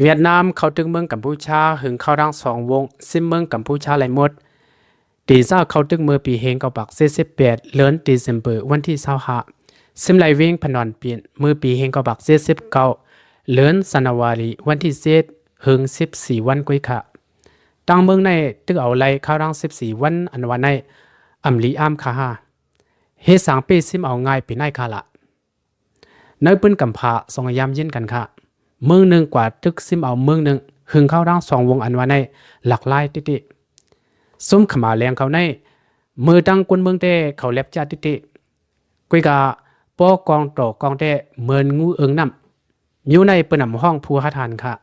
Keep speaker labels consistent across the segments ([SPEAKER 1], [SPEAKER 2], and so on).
[SPEAKER 1] เวียดนามเข้าถึงเมืองกัมพูชาหึงเข้าดัง2 วงซิมเมืองกัมพูชาไหลหมดตีซ่าเข้าถึงเมื่อปีเฮงกับบัก48เดือนเดซ ember วันที่25ซิมไหลวิ่งพนอนเปลี่ยนเมื่อปีเฮงกับบัก49เดือนธันวาคมวันที่7หึง14วันกุยค่ะตั้งเมืองในตึกเอาไหลเข้าดัง14วันอันวันในอำลีอ้ามค่ะฮะเฮสังปีซิมเอาง่ายปีไหนค่ะละในปืนกำพาสองยามเย็นกันค่ะเมืองหนึ่งกว่าตึกซิมเอาเมืองหนึ่งหึงเข้าดัง2 วงอันวันในหลักลายติติซุ้มขมาแรงเขาในมือตั้งกวนเมืองเตเขาเล็บจ่าติติกุยกาปอกองโตกองเตเหมือนงูเอิงน้ำอยู่ในปืนนำห้องผู้หาทานค่ะ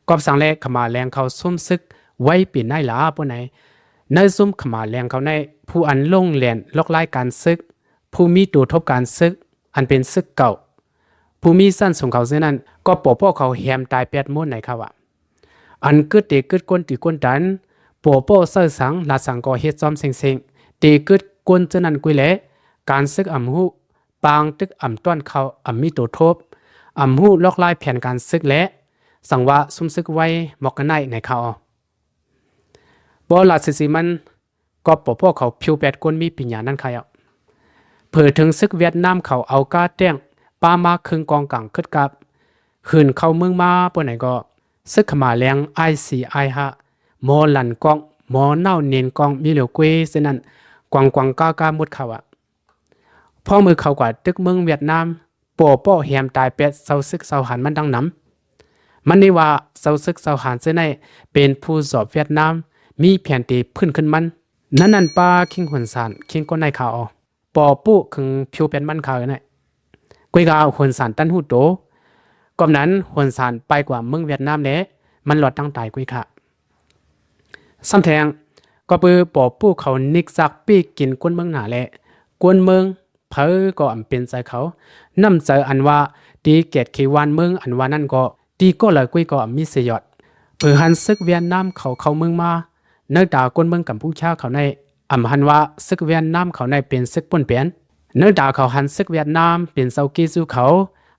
[SPEAKER 1] กอบสังแรกขมาแรงเขาซุ้มซึกไว้ปีนายหลาปนไหนในซุ้มขมาแรงเขาในผู้อันลงแหลนลอกไล่การซึกผู้มีตัวทบการซึกอันเป็นซึกเก่าผู้มีสั้นส่งเขาเส้นนั้นก็ปกป้องเขาแหมตาย8 ม้วนไหนครับว่าอันกึดเตกึดก้นตีก้นดันปกป้องเสื้อสังลาสังก็เฮ็ดจอมเซ็งเตกึดก้นเจนั้นกุยแหลการซึกอ่ำหูปางตึกอ่ำต้อนเขาอ่ำมีตัวทบอ่ำหูลอกไล่แผนการซึกและสังว่าซุ่มซึกไว้หมอกกันในเขาบ่ลาสิมันก็ปกป้องเขาผิว8 ก้นมีปัญญานั่นใครเผื่อถึงซึกเวียดนามเขาเอากาแต้งป้ามาครึ่งกองกลางขึ้นกับหืนเข้าเมืองมาปนไหนก็ซึกขมาแรงICIฮะมอลันกองมอเน่าเนียนกองมีเหลียวเกวเสนั้นกวางกามุดเขาพ่อมือเขากว่าตึกเมืองเวียดนามปอป้อแหมตายเป็ดเศร้าซึกเศร้าหันมันดังน้ำมันนี่ว่าเศร้าซึกเศร้าหันเสนเป็นผู้สอบเวียดนามมีแผนตีพื้นขึ้นมันนั่นป้าคิงหวนสานคิงก้นในเขาปอปุ๊คึงผิวเป็นมันเขาเนี่ยกุยกาหวนสารตั้นหูโตก่อนนั้นหวนสารไปกว่าเมืองเวียดนามเละมันหลอดตั้งตายกุยค่ะซ้ำแทงก็ปือปอผู้เขานิกซักปีกินกวนเมืองหนาแหละกวนเมืองเพอก็อำเป็นใจเขานำใจอันว่าตีเกตขีวานเมืองอันว่านั่นก็ตีก็เลยกุยก็มีเสียดหันซึกเวียดนามเขาเมืองมาเนื้อตากวนเมืองกัมพูชาเขาในอำหันว่าซึกเวียดนามเขาในเป็นซึกป่นเปลี่ยนเนื้อดาเขาหันซึกเวียดนามเป็นเซากีสู่เขา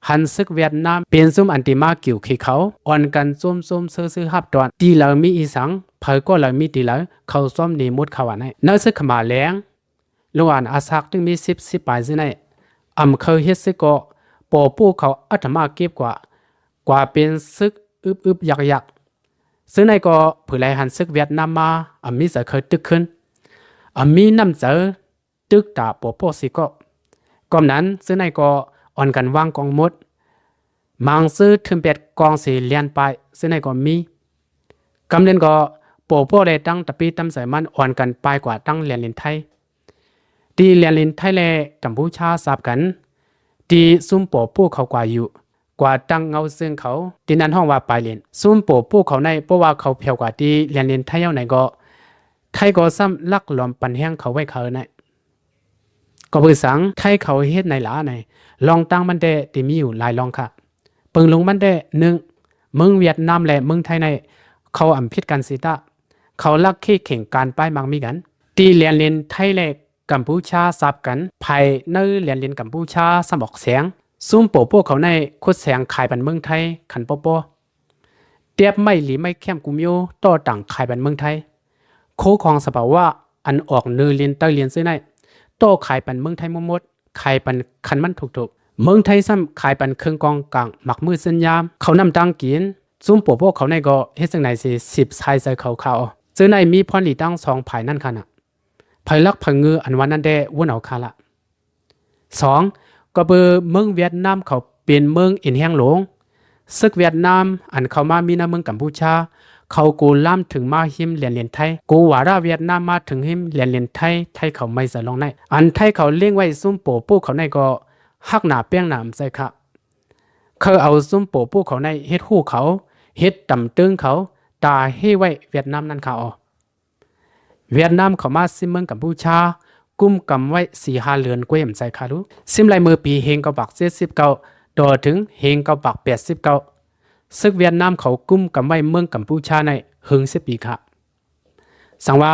[SPEAKER 1] หันซึกเวียดนามเป็นซุ่มอันติมากิ่วขี้เขาอ่อนกันซุ่มซื้อฮับตอนตีเหล่ามีอีสังเผยก็เหล่ามีตีเหล่าเขาซ้อมนีมุดเขาอันไหนเนื้อซึกขมาแรงระหว่างอาซักถึงมี10ปลายสิไหนเคยเฮ็ดซึกก็ปอปูเขาอัตมาเก็บกว่าเป็นซึกอึบยักซึ่งในก็เผื่อไรหันซึกเวียดนามมามีจะเคยตึกขึ้นมีน้ำเจอตึกตาปอปูสิก็ก่อนนั้นซื้อในก็อ่อนกันวางกองมดมังซื้อถึง8 กองสีเลียนไปซื้อในก็มีกำเนินก็ปอได้ตั้งตะปีตั้มใส่มันอ่อนกันไปกว่าตั้งเลียนลินไทยตีเลียนลินไทยและกัมพูชาสับกันตีซุ่มปอเขากว่าอยู่กว่าตั้งเงาซึ่งเขาตีนั้นห้องว่าปลายเลียนซุ่มปอเขาในเพราะว่าเขาเพียวกว่าตีเลียนลินไทยเอาไหนก็ไทยก็ซ้ำลักหลอมปันแห้งเขาไว้เขาในก็เพื่อสังไทยเขาเฮ็ดในหลาในลองตั้งมันได้ที่มีอยู่หลายลองค่ะเปิงลงมันได้1เมืองเวียดนามและเมืองไทยในเขาอำพิษกันสิตาเขาลักขี้เข่งการป้ายมังมีกันตีเรียนเรียนไทยและกัมพูชาสับกันภายในเรียนกัมพูชาสมอกแสงซุ่มโปเขาในคุดแสงขายบันเมืองไทยขันปอเตียบไม่หลีไม่เข้มกุมโยต่อต่างขายบันเมืองไทยโคของสภาวะอันออกเนื้อเรียนเตอเรียนซื้อในโตขายปันเมืองไทยมดขายปันคันมันถูกเมืองไทยซ้ำขายปันเครื่องกองกลางหมักมือเส้นยามเขานำตังกินซุ่มปพวกเขาในก็เฮ็ดจังไหนสิ10ชายใส่เขาซื้อในมีพรหลีตั้ง2ภายนั่นค่ะน่ะภายลักพังเงืออันวันนั้นได้วนเอาคาละ2ก็เบอเมืองเวียดนามเขาเป็นเมืองอินแห้งหลงซึกเวียดนามอันเขามามีในเมืองกัมพูชาเขากูล่ำถึงมาหิมเรียนไทยกูว่าราเวียดนามมาถึงหิมเรียนไทยเขาไม่ใส่ลองในอันไทยเขาเลี้ยงไว้ซุ่มโปเขาในก็ฮักหนาเปี้ยงหนามใส่ค่ะเขาเอาซุ่มโปเขาในเฮ็ดหู้เขาเฮ็ดต่ำตึงเขาตาให้ไว้เวียดนามนั่นค่ะเวียดนามเขามาซิมเมืองกัมพูชากุมกำไว้4-5 เดือนกว่าใส่ค่ะรู้ซิมลายมือปีเฮงกับบัก79ต่อถึงเฮงกับบัก89ซึกเวียดนามเขากุมกำไว้เมืองกัมพูชาในหึง10 ปีค่ะสังว่า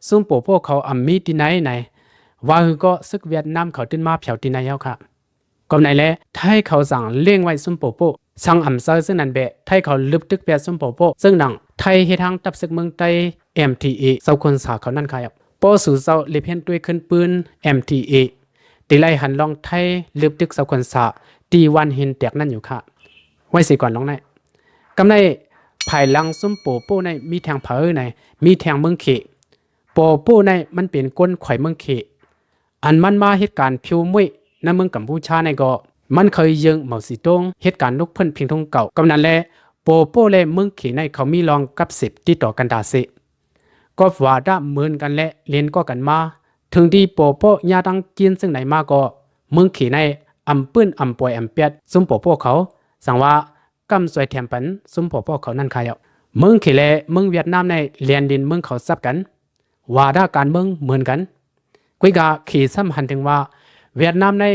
[SPEAKER 1] ซุ่มโปเขามีที่ไหนว่าก็ซึกเวียดนามเขาตื่นมาเผาที่ไหนแล้วค่ะก็ไหนแลถ้าให้เขาสั่งเลี้ยงไว้ซุ่มโป สังอำเซอซึ่งนั้นเบะไทยเขาลึบตึกเปียซุ่มโปโปซึ่งหนังไทยเฮ็ดทางตับศึกเมืองไต้ MTA เซาคนสาเขานั่นค่ะปอสู่เซาลิเพียนด้วยขึ้นปืน MTA ตีไลหันลองไทยลึบตึกเซาคนสาตีวันหินแตกนั่นอยู่ค่ะไว้สิก่อนลองในกำในภายหลังซุ่มโปโปในมีแทงเผอในมีแทงเมืองเขโปโปในมันเป็นก้นข่อยเมืองเขอันมันมาเหตุการณ์พิวมุ้ยในเมืองกัมพูชาในก็มันเคยยิงเหมาสีตงเหตุการณ์ลุกเพิ่นพิงทงเก่ากำนั้นแลโปโปและเมืองเขในเขามีรองกับ10ที่ต่อกันดาสิก็ว่าดาเหมือนกันและเรียนก็กันมาถึงที่โปโปยาดังกินซึ่งไหนมาก็เมืองเขในอำปื้นอำป่วยอำเปียดซุ่มโปโปเขาสั่งว่ากำสวยแถมปันซุ่มโปโปเขานั่นค่ะเมืองเขและเมืองเวียดนามในเรียนดินเมืองเขาซับกันว่าดาการเมืองเหมือนกันกุยกาขี่ซ้ำหันถึงว่าเวียดนามใน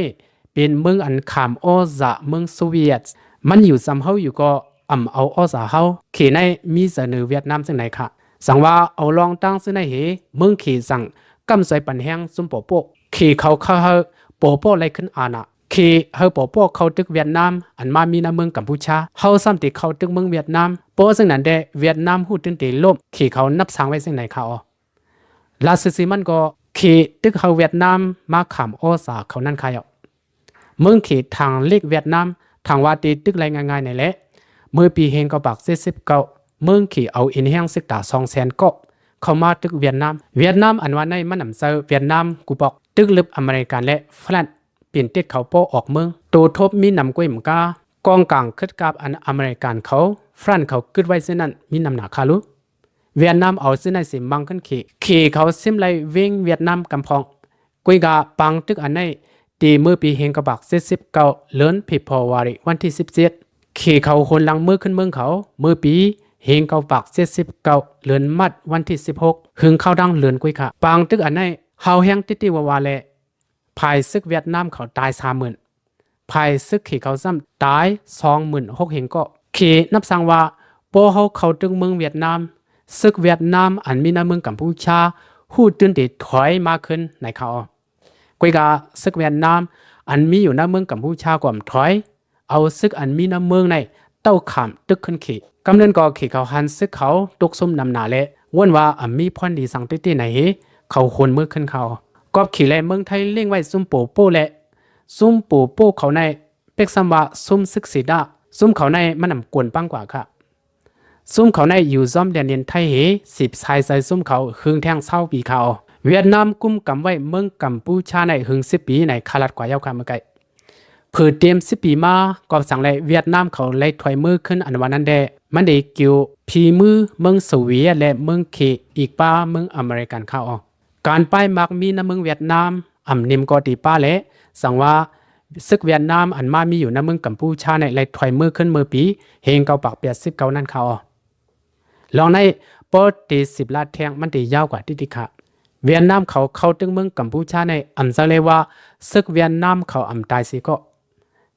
[SPEAKER 1] เป็นเมืองอันขามออซาเมืองโซเวียตมันอยู่ซ้ำเฮาอยู่ก็เอาออซาเฮาขี่ในมีเสนอเวียดนามซึ่งไหนค่ะสั่งว่าเอาลองตั้งซึ่งในเหเมืองขี่สั่งกำสวยปันแห้งซุ่มโปโปขี่เขาเฮาโปโปอะไรขึ้นอานะขี่เฮาโปโปเขาตึกเวียดนามอันมามีในเมืองกัมพูชาเฮาซ้ำติเขาตึกเมืองเวียดนามโปซึ่งนั้นได้เวียดนามหูตึงตีล่มขี่เขานับสร้างไว้ซึ่งไหนค่ะลาซิมันก็ขี่ตึกเฮาเวียดนามมาขามออซาเขานั่นค่ะเมืองขี่ทางเล็กเวียดนามทางว่าตีตึกไรง่ายๆในแหละเมื่อปีเฮงก็บัก49เมืองขี่เอาอินแห้งซึกตา200,000ก็เข้ามาตึกเวียดนามอันว่าในมันนำเซอเวียดนามกูบอกตึกลึบอเมริกันและฝรั่งเปลี่ยนติดเขาโปออกเมืองโตทบมีนำก้วยหมกากองกลางคึดกับอันอเมริกันเขาฝรั่งเขากึดไว้เส้นนั้นมีนำหนาคาลุเวียดนามเอาเส้นในสิมังขึ้นขี่เขาซิมไลวิ่งเวียดนามกำพองกุยกาปังตึกอันในตีมือปีเฮงกบัก49เลือนผิดพอวาริวันที่17ขี่เขาคนหลังมือขึ้นเมืองเขามือปีเฮงกบัก79เลือนมัดวันที่16หึงเข้าดังเลือนกุยค่ะปังตึกอันในเฮาแห้งติวาแลภายซึกเวียดนามเขาตาย30,000ภายซึกขี่เขาซ้ำตาย26,000เฮงก็ขี่นับสั่งว่าโปเฮาเขาตึงเมืองเวียดนามซึกเวียดนามอันมีในเมืองกัมพูชาหู้ตื่นติถอยมาขึ้นในเขากุยกาซึกเวียดนามอันมีอยู่ในเมืองกัมพูชากว่าถอยเอาซึกอันมีในเมืองในเต้าขามตึกขึ้นขี่กำเนิดก็ขี่เขาหันซึกเขาตกซุ่มนำหนาและวนว่าอันมีพรดีสังติไหนเขาคนมือขึ้นเขาก็ขี่แลเมืองไทยเลี้ยงไว้ซุ่มโปโป้และซุ่มโปโป้เขาในเป็กซัมว่าซุ่มซึกสีดาซุ่มเขาในมันนำกวนปังกว่าค่ะซุ่มเขาในอยู่ซ้อมเรียนไทย10ชายใส่ซุ่มเขาหึงแทงเศร้าปีเขาเวียดนามกุมกำไว้เมืองกัมพูชาในหึง10ปีในคาลัดกว่ายาวคำเมื่อไกเพื่อเตรียม10ปีมาก็สั่งเลยเวียดนามเขาเลยถอยมือขึ้นอันวันนั้นแดมันได้เกี่ยวพีมือเมืองโซเวียตและเมืองเคอีกป้าเมืองอเมริกันเข้าการป้ายมักมีในเมืองเวียดนามนิมก็ตีป้าและสั่งว่าซึกเวียดนามอันมามีอยู่ในเมืองกัมพูชาในเลยถอยมือขึ้นมือปีเฮงเกาปาก89นั่นเขาลองในปอตี10 ลาดแทงมันตียาวกว่าที่ค่ะเวียดนามเขาตึงเมืองกัมพูชาในซะเลยว่าซึกเวียดนามเขาตายสิก็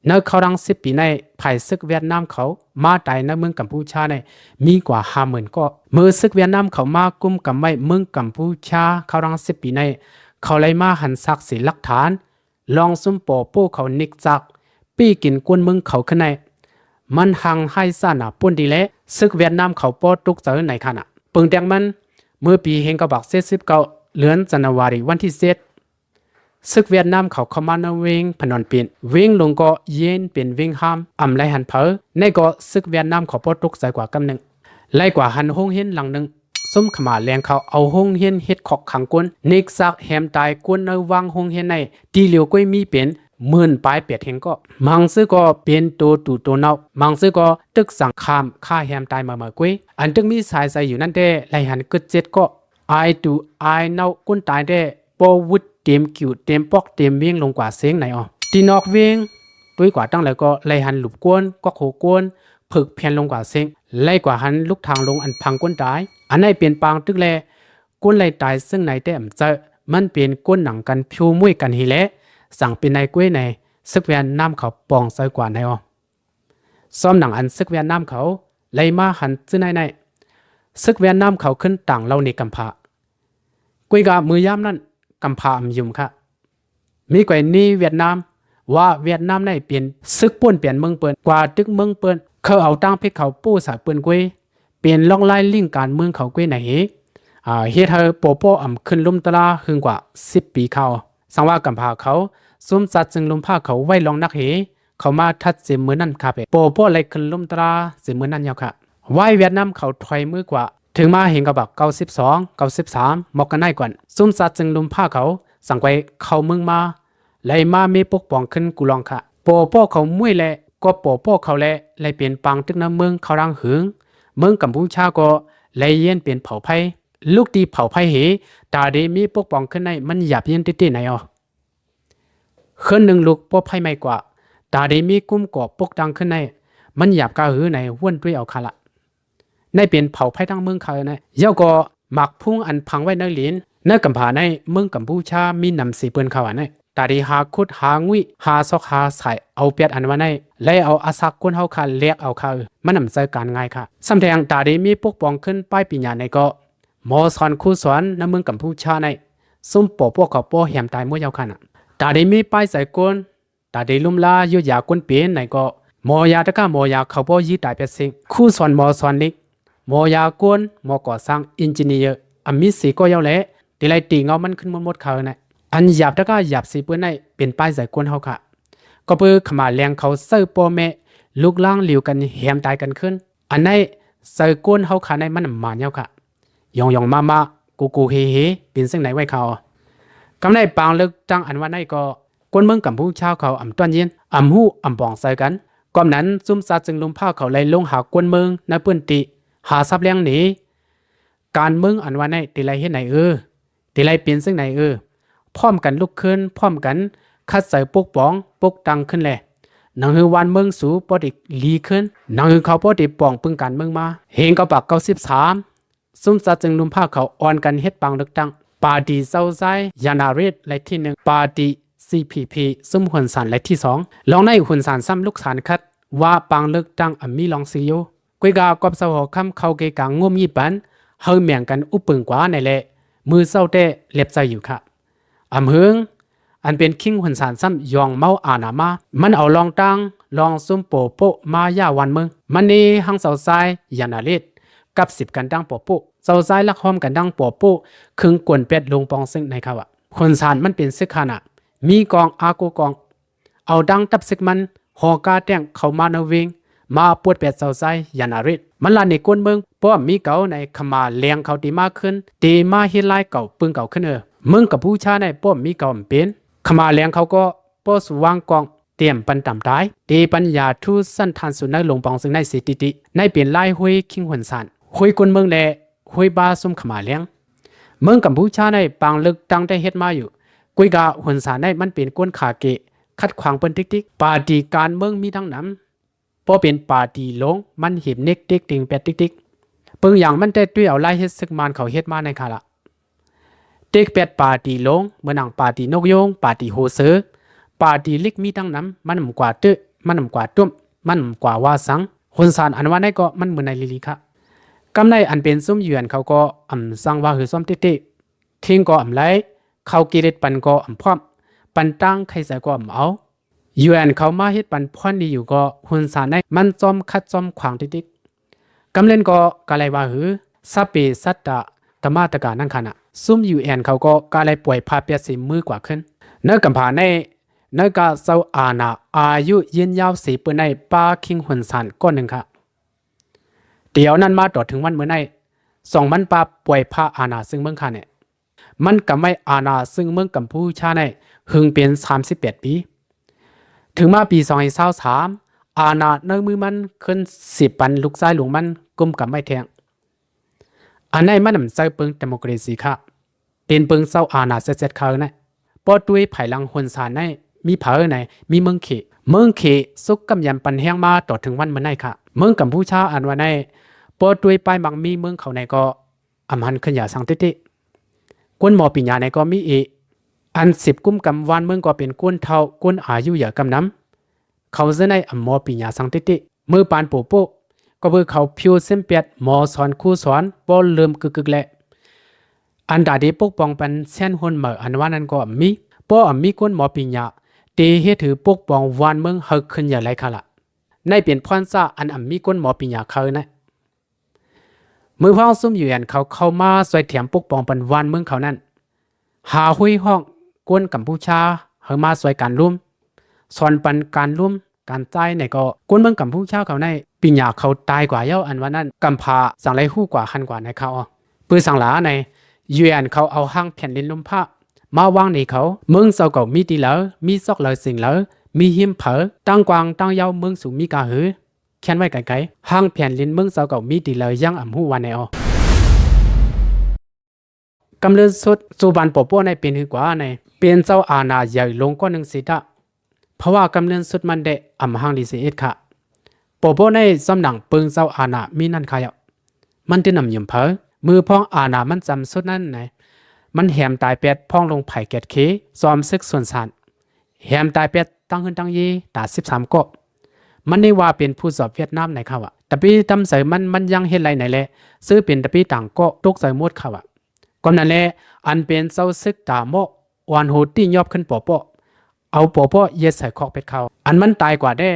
[SPEAKER 1] เนื้อเขาดัง10 ปีในภายซึกเวียดนามเขามาตายในเมืองกัมพูชาในมีกว่า50,000ก็เมื่อซึกเวียดนามเขามากุมกำไว้เมืองกัมพูชาเขาดัง10 ปีในเขาเลยมาหันซักสิหลักฐานลองซุ่มโปโป้เขานิกจักปี้กินกวนเมืองเขาขึ้นในมันหังให้ซ่านะปุ่นดีและซึกเวียดนามเขาปอตุกเจอในขณะปึงแดงมันเมื่อปีเฮงกบัก49เดือนจันวารีวันที่7ซึกเวียดนามเขามาในเวงพนอนเปลี่ยนเวงลงก็เย็นเป็นเวงห้ามไลหันเพอในก็ซึกเวียดนามเขาปอตุกใจกว่ากำหนึ่งไล่กว่าหันห้องเห็นหลังหนึ่งซุ่มขมาแรงเขาเอาห้องเห็นเฮ็ดขอกขังก้นนิกซักแฮมตายก้นในวางห้องเห็นในตีเหลียวก้อยมีเป็น10,000 ปลายเปียดเฮงก็มังซื้อก็เป็นตัวเนามังซื้อก็ตึกสังคามฆ่าแฮมตายมากุ้ยอันตึกมีสายใส่อยู่นั่นได้ไล่หันกึดเจ็ดก็ไอเนาก้นตายได้ปอวุดเต็มคิวเต็มปอกเต็มเวียงลงกว่าเสียงไหนตีนอกเวียงด้วยกว่าตั้งแล้วก็ไล่หันหลุบก้นก็โขก้นผึกเพียนลงกว่าเสียงไล่กว่าหันลุกทางลงอันพังก้นตายอันไหนเปลี่ยนปางตึกแลก้นไล่ตายซึ่งไหนได้เจอมันเปลี่ยนก้นหนังกันพิวมุ้ยกันฮีแลสั่งเป็นนายกุ้ยในซึกเวียดนามเขาปองใส่กว่าในซ้อมหนังอันซึกเวียดนามเขาไล่มาหันซื้อในซึกเวียดนามเขาขึ้นต่างเล่าในกัมพากุ้ยกามือยามนั่นกัมพายุ่มค่ะมีกว่านี้เวียดนาม ว่าเวียดนามในเปลี่ยนซึกป่วนเปลี่ยนเมืองเปิ้นกว่าตึกเมืองเปิ้นเขาเอาตั้งเพชรเขาปู้สายเปิ้นกวยเปลี่ยนล่องไล่ลิงการเมืองเขากวยไหนเฮ็ดให้โปโปอ่ำขึ้นลุ่มตลาหึงกว่า10 ปีเขาสังว่ากำพาเขาซุ่มจัดจึงลุ่มผ้าเขาไว้ลองนักเขามาทัดเสมือนั่นค่ะโปโปเลยขึ้นลุ่มตลาเสมือนั่นยาวค่ะไว้เวียดนามเขาถอยมือกว่าถึงมาเห็นกับบัก92 93มอกกันได้ก่อนซุ่มจัดจึงลุ่มผ้าเขาสั่งไว้เขาเมืองมาไล่มามีปกป้องขึ้นกูลองค่ะโปโปเขามุ่ยแลก็โปโปเขาแลไล่เปลี่ยนปังตึกน้ำเมืองเขารังหึงเมืองกัมพูชาก็ไล่เย็นเปลี่ยนเผาไผ่ลูกตีเผาไผ่ตาดีมีปกป้องขึ้นในมันหยาบเย็นติไหนอ่ะขึ้นหนึ่งลูกปอไผ่ไม่กว่าตาดีมีกุ้มกอบปกดังขึ้นในมันหยาบกาหือในห้วนด้วยเอาคาละในเปลี่ยนเผาไผ่ทั้งเมืองเขาในเย้าก็หมักพุ่งอันพังไว้ในหลินในกำผาในเมืองกัมพูชามีนำสีเปืนเขาอันในตาดีหาคุดหางวิหาซอกหาใส่เอาเปียดอันว่าในและเอาอาศักก้นเฮาคาเลียกเอาเขามันนำใจการง่ายค่ะสำแดงตาดีมีปกป้องขึ้นป้ายปีญาในก็หมอสอนคู่สอนในเมืองกัมพูชาในซุ่มปอพวกเขาปอแหมตายมั่วยาวขนาดตาดีมีป้ายใส่ก้นตาดีลุ่มลายุยาก้นเปลี่ยนในก็หมอยาตะก้าหมอยาเขาปอยีตายเป็ดสิงคู่สอนหมอสอนนิกหมอยาก้นหมอก่อสร้างอินจิเนียร์อามิสีก็ยาวแหละตีไรตีเงามันขึ้นหมดเขาในอันหยาบตะก้าหยาบสีเปื้อนในเป็นป้ายใส่ก้นเฮาค่ะก็เพื่อขมาแรงเขาเสื้อปอแม่ลูกล่างเหลียวกันแหมตายกันขึ้นอันในใส่ก้นเฮาค่ะในมันหมานเฮาค่ะยองมากูเฮเป็นซึ่งไหนไว้เขากำในปางลึกจังอันว่าในก็ก้นเมืองกัมพูชาเขาอ่ำต้นเย็นอ่ำหู้อ่ำปองใส่กันก่อนนั้นซุ่มซาจึงลุมผ้าเขาไล่ลงหาก้นเมืองในปื้นติหาซับแรงหนีการเมืองอันว่าในตีไรเฮ็ดไหนตีไรเป็นซึ่งไหนพร้อมกันลุกขึ้นพร้อมกันคัดใส่ปกป้องปกตังขึ้นแหละนังฮือวันเมืองสูปอดิลีขึ้นนังฮือเขาปอดิป่องปึงการเมืองมาเฮงกับปาก93ซุ่มซาจึงลุมผ้าเขาอ่อนกันเฮ็ดปังลึกตังปาดีเซาไซยานาเรตและที่1ปาดี CPP ซุ่มหุ่นสารและที่2ลองในหุ่นสารซ้ำลูกสารคัดว่าปังลึกตังมีลองซิโยกุยกากอบเสาหอคำเขาเกกางง่วมยี่ปันเฮาเมียงกันอุปึงกว่าในแหละมือเศร้าเต้เล็บใจอยู่ค่ะอำเฮิงอันเป็นคิงหุ่นสารซ้ำยองเมาอานามามันเอาลองตังลองซุ่มโปโปมาย่าวันเมืองมันนี่หังเสาไซยานาเรตกับ10กันดังปอปุเจ้าซ้ายลักห้อมกันดังปอปุคึงกวนเป็ดลงปองซึ่งในเขาคนสารมันเป็นซึกขนาดมีกองอาโกกองเอาดังตับซึกมันหอกาแต้งเข้ามาในเวงมาปวดเป็ดเจ้าซ้ายยานาริดมันลาในก้นเมืองป้อมมีเก่าในขมาเลียงเขาตีมากขึ้นตีมาเฮลายเก่าปึงเก่าขึ้นเมืองกับผู้ชาในป้อมมีเก่าเป็นขมาเลียงเขาก็ป้อสว่างกองเตรียมปันต่ำตายตีปัญญาทูสั้นทานสุนัขลงปองซึ่งในสิติในเปลี่ยนไล่ห้วยคิงหวนสานห้วยคนเมืองแลห้วยบาซุ่มขมาเลี้ยงเมืองกัมพูชาในปางลึกตั้งได้เฮ็ดมาอยู่กุยกาหวนสานในมันเป็นก้นขาเกะคัดขวางเปิ้นติ๊กปาดีการเมืองมีทั้งนั้นพอเป็นปาดีลงมันเห็บเน็กติ๊กติงแปดติ๊กเปิ้งอย่างมันได้ด้วยเอาไล่เฮ็ดซึกมันเขาเฮ็ดมาในคาละติ๊กแปดปาดีลงเมื่อหนังปาดีนกโยงปาดีโฮเซอปาดีลิกมีทั้งนั้นมันนำกว่าตึมันนำกว่าตุ้มมันนำกว่าว่าสังหวนสานอันว่าในก็มันเหมือนในลิลิค่ะกำในอันเป็นซุ่มเยือนเขาก็สั่งว่าหือซ้อมติทิ้งก็ไรเขากิเลสปันก็พร้อมปันตั้งใครใส่ก็เอาเยือนเขามาเฮ็ดปันพรดีอยู่ก็หุ่นสารในมันจอมคัดจอมขวางติกำเล่นก็กะไรว่าหือสัพเพสัตตะธรรมะตะกานั่งขณะซุ่มอยู่เขาก็กะไรป่วยพาเปียสีมือกว่าขึ้นเนื้อกำผาในกะเซาอาณาอายุยืนยาวสีปืนในป้าคิงหุ่นสารก้อนหนึ่งค่ะเดี๋ยวนั้นมาต่อถึงวันเมื่อไหร่2 มันปาป่วยพาอาณาซึ่งเมืองค่ะเนี่ยมันกำไม่อาณาซึ่งเมืองกัมพูชาในหึงเป็น38 ปีถึงมาปี2023อาณาในมือมันขึ้น10 ปันลูกซ้ายหลวงมันกุมกับไม่แทงอันไหนมันนำใจเปิงเดโมคราซีค่ะเป็นเปิงเศร้าอาณาเสร็จเขาเนี่ยปอด้วยไผ่ลังหนสารในมีเผอไหนมีเมืองเขสุกกำยำปันแห้งมาต่อถึงวันเมื่อไหร่ค่ะเมืองกัมพูชาอันว่าในปอด้วยปลายมังมีเมืองเขาในก็อำหันขึ้นอย่าสังติกวนหมอปิญญาในก็มีอัน10 กุมกำวันเมืองก็เป็นกวนเท่ากวนอายุอย่ากำน้ำเขาจะในอำหมอปิญญาสังติมือปานโปโปก็เพื่อเขาพิวเส้นเปียดหมอสอนคู่สอนบอลเริ่มกึกแหละอันดาดีปกป้องปันเส้นหุ่นเหมืออันว่านั้นก็มีป้อมีกวนหมอปิญญา ตีเฮ็ดถือปกป้องวานเมืองเฮาขึ้นอย่าไรค่ะล่ะในเปลี่ยนพรซ่าอันมีก้นหมอปิญญาเขานะมือพ้องซุ่มอยู่ยันเขาเข้ามาสวยเถียมปกป้องปันวานเมืองเขานั่นหาหุยห้องกวนกัมพูชาเฮามาสวยการร่วมสอนปันการร่วมการใจในก็กวนเมืองกัมพูชาเขาในปิญญาเขาตายกว่าเย้าอันว่านั้นกำพาสั่งไรหู้กว่าหันกว่าในเขาปือสั่งหลาในยูแอนเขาเอาห้างแผ่นดินลมผ้ามาวางในเขาเมืองเศร้าเก่ามีตีเหลอมีซอกเหลอสิ่งเหลอมีหิมเผอตั้งกวางตั้งเย้าเมืองสูงมีกาหือแค่นไว้ไกลๆห้างแผ่นดินเมืองเศร้าเก่ามีตีเหลอยังอ่ำหูวันในกำเนิดสุดสุบันปอป้อในเป็นหือกว่าในเป็นเจ้าอาณาใหญ่ลงก็หนึ่งสิตะเพราะว่ากำเนิดสุดมันได้อ่ำห้างดีเสียค่ะปอป้อในสำนักปึงเจ้าอาณามีนั่นค่ะมันจะนำยิมเผอมือพ้องอาณามันจำสุดนั่นไหนมันแหมตายเป็ดพ้องลงไผ่เกตเคซ้อมซึกส่วนสารแหมตายเป็ดตั้งขึ้นตั้งยีตา13ก็มันได้ว่าเป็นผู้สอบเวียดนามไหนเขาแต่ปีตำเสมันยังเฮ็ดไรไหนแหละซื้อเป็นตะปีต่างก็ตกใส่หมดเขาก่อนนั้นแหละอันเป็นเจ้าซึกตาโมอวันโหตี้ยอบขึ้นปอปอเอาปอปอเย็ดใส่คอกเป็ดเขาอันมันตายกว่าได้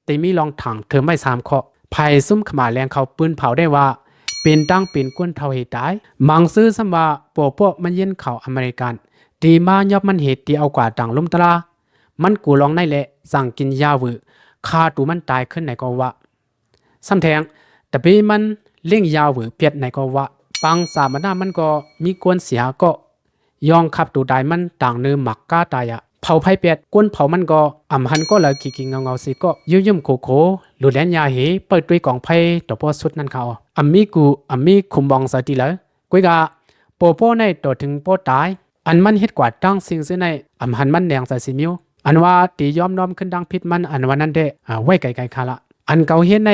[SPEAKER 1] แต่มีลองถังเธอไม่3ข้อไผ่ซุ่มขมาแรงเขาปืนเผาได้ว่าเป็นตั้งเป็นก้นเท่าเหตุได้มังซื้อสมว่าปอปอมันเย็นเข่าอเมริกันตีมายอบมันเหตุตีเอากว่าต่างลุ่มตรามันกูลองได้แหละสั่งกินยาหวือคาตูมันตายขึ้นในก็ว่าซ้ำแทงแต่ปีมันเลี้ยงยาหวือเปียดในก็ว่าปังสามนามันก็มีกวนเสียก็ยองขับตูได้มันต่างเนื้อหมักก้าตายเผาไผ่เปียดกวนเผามันก็อ่ำหันก็เลยกิเงาสิก็ยุ่มโคหลุดแลนยาเหเปิดด้วยกองไผ่ตัวปอสุดนั่นเขาอัมมีกูอัมมีคุมบองสติเลยกุยกาโปโป้ในตัวถึงโปตายอันมันเฮ็ดกว่าตั้งสิ่งซึ่งในอัมหันมันแดงใส่สิมิวอันว่าตียอมน้อมขึ้นดังพิษมันอันวันนั้นเดไว้ไกลๆคาละอันเก่าเฮ็ดใน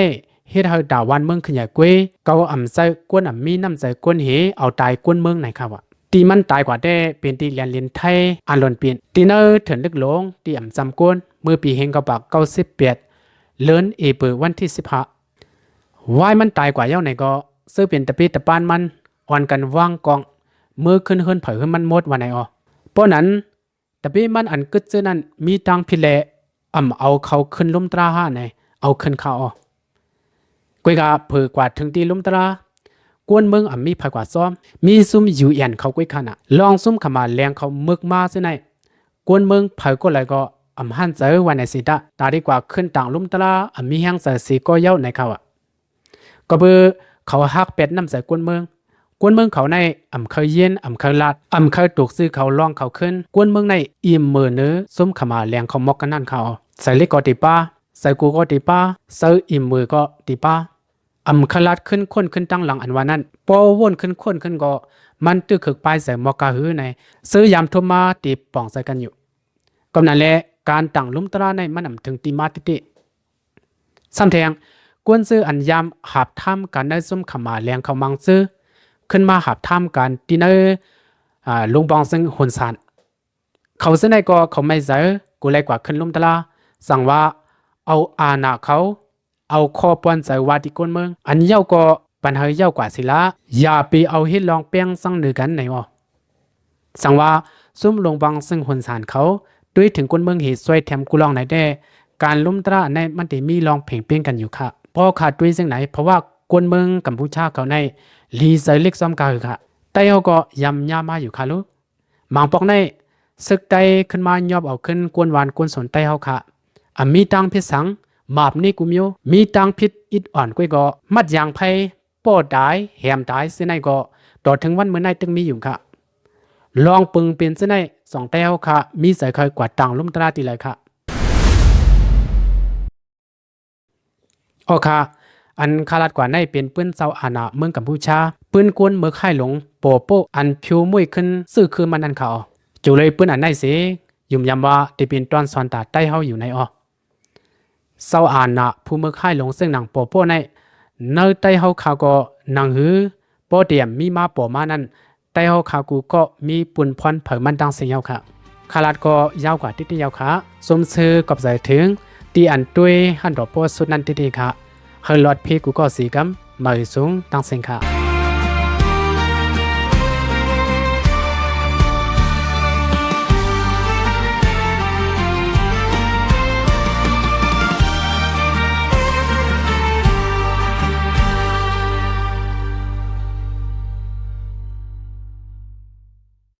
[SPEAKER 1] เฮ็ดให้ดาวันเมืองขึ้นใหญ่กวยเก่าอ่ำใส่กวนอ่ำมีน้ำใส่กวนเหเอาตายกวนเมืองไหนครับตีมันตายกว่าได้เป็นตีเรียนไทยอันหล่นเปลี่ยนตีเนอร์ถึงลึกหลงตีอ่ำจำกวนเมื่อปีเฮงกบัก98เลินเอเปอร์วันที่15วายมันตายกว่าเย้าไหนก็ซื้อเป็นตะปีตะปานมันอ่อนกันว่างกองมือขึ้นเฮินเผยขึ้นมันหมดวันไหนเพราะนั้นตะปีมันอันกึดเจนั้นมีตังพิเลเอาเขาขึ้นลุ่มตราห้าไหนเอาขึ้นเขากุยกาเผือกว่าถึงตีลุ่มตรากวนเมืองมีภัยกว่าซ้อมมีซุ่มอยู่แอนเขากุยขนาดลองซุ่มขมาแรงเขามึกมาซิไหนกวนเมืองภัยก็เลยก็หันเจอวันในสิตาตาดีกว่าขึ้นต่างลุ่มตรามีแห้งเสือสีก็เย้าในเขาก็เบอเขาหักเป็ดน้ำใส่กวนเมืองเขาในเคยเย็นเคยลาดเคยถูกซื้อเขาล่องเขาขึ้นกวนเมืองในอิ่มมือเนื้อซุ่มขมาแรงเขามอกกันนั่นเขาใส่เล็กก็ตีป้าใส่กูก็ตีป้าใส่อิ่มมือก็ตีป้าขลัดขึ้นค้นขึ้นตั้งหลังอันว่านั้นปอวนขึ้นค้นขึ้นก็มันตึกขึกปลายใส่มอกาหือในซื้อยามทุมาตีป่องใส่กันอยู่ก็นั่นแหละการตั้งลุ่มตราในมันถึงตีมาติซ้ำแทงกวนซื้ออันยามหับท่ามการได้ซุ่มขมาแรงเขามังซื้อขึ้นมาหับท่ามการตีเนอลุงบองซึ่งหุนสานเขาซึ่งในก็เขาไม่เจอกูเลยกว่าขึ้นลุ่มตราสั่งว่าเอาอาณาเขาเอาคอปวนใส่วาติกวนเมืองอันเย้าก็ปัญหาเย้ากว่าสิละอย่าไปเอาฮิตลองเปียงสั่งหนึ่งกันไหนสั่งว่าซุ่มลงบองซึ่งหุนสานเขาด้วยถึงกวนเมืองเหตุช่วยแถมกูลองไหนได้การลุ่มตราในมันได้มีลองเพ่งเปียงกันอยู่ค่ะเพราะขาดด้วยซึ่งไหนเพราะว่ากวนเมืองกัมพูชาเขาในลีเซเล็กซ้อมกาค่ะแต่เขาก็ยำยามาอยู่ค่ะลูกมังปอกในศึกใดขึ้นมายอบเอาขึ้นกวนหวานกวนสนไตเขาค่ะมีตังพิสังมาบนี่กุมิวมีตังพิษอิดอ่อนกุ้ยก็มัดยางไพ่ปอดได้แหมได้เส้นในก็ต่อถึงวันเมื่อในตึงมีอยู่ค่ะลองปึงเป็นเส้นใน2 แต้วค่ะมีใส่เคยกว่าต่างลุ่มตราตีเลยค่ะค่ะอันคาลัดกว่าในเป็นปืนเซาอาณาเมืองกัมพูชาปืนกวนเมืองค่ายหลงโปโปอันผิวมุ้ยขึ้นซื้อคือมันนั่นเขาจูเลยปืนอันไหนสิยุ่มยำว่าได้เป็นตอนซอนตาใต้เฮาอยู่ในเซาอาณาผู้เมืองค่ายหลงซึ่งหนังโปโปในเนื้อใต้เฮาเขาก็หนังหือโปเดียมมีมาปอมานั้นใต้เฮาเขากูก็มีปุ่นพรเผยมันดังเสียงค่ะคาลัดก็ยาวกว่าที่ยาวค่ะสมซื้อกับใจถึงตีอันด้วยหันดอกโปสุดนั้นที่ค่ะเฮลอดพีกูก็สีกำมาสูงตั้งเสียงค่ะ